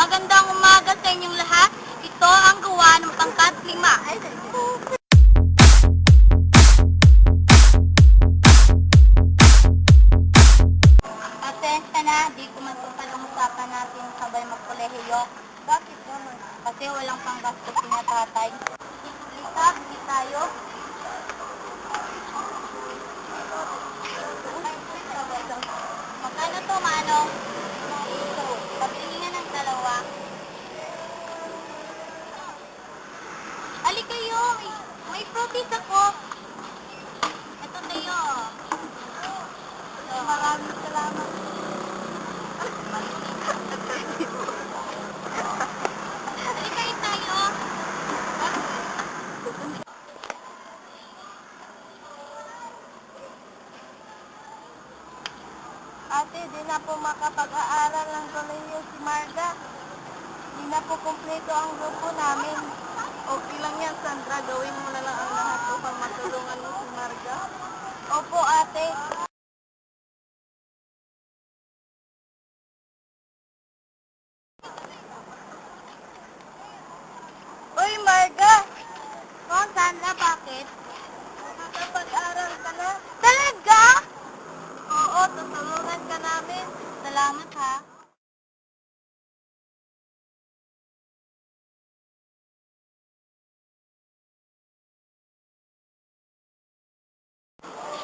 Magandang umaga sa inyong lahat. Ito ang gawa ng pangkat 5. Pasensya na, di ko matupad ang usapan natin sabay magkolehiyo. Bakit naman? Kasi walang panggastos na tatay. Lisa, hindi tayo. Magkano to, Manong? Pabili nga ng 2. Ali kayo, may fruities ako. Ito tayo. Maraming salamat. Ali kayo tayo. Ate, di na po makapag-aaral ng kolehiyo si Marga. Di na po kumpleto ang grupo namin. Okay lang yan, Sandra. Gawin mo na lang ang lahat upang matulungan mo si Marga. Opo, ate. Uy, Marga! Oh, Sandra, bakit? Nakapag-aral ka na. Talaga? Oo, tutulungan ka namin. Salamat, ha.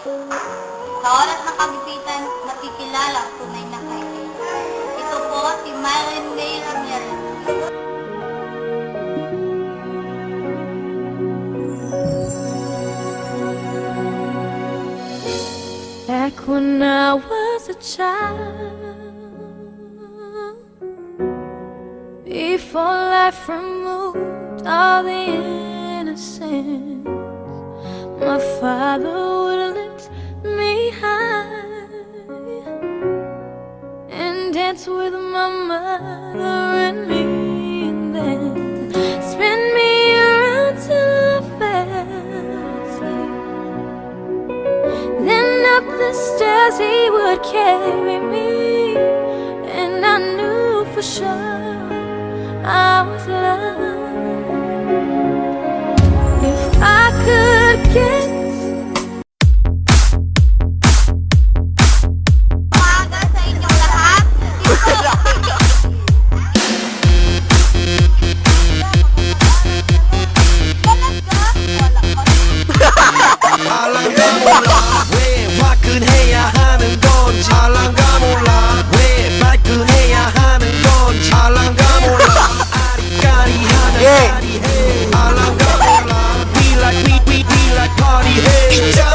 Sa oras ng kagipitan, nakikilala ang tunay na kaibigan. Ito po si Myron May Ramirez. Back when I was a child, before life removed all the innocence, my father would lift me high and dance with my mother and me, and then spin me around till I fell asleep. Then up the stairs he would carry me, and I knew for sure I was loved. If I could get Umaga sa inyong lahat. 알랑가 몰라 왜 화끈해야 하는 건지 알랑가 몰라 왜 발끈해야 하는 건지 알랑가 몰라 아리까리하는 아리해 알랑가 몰라 we like party hey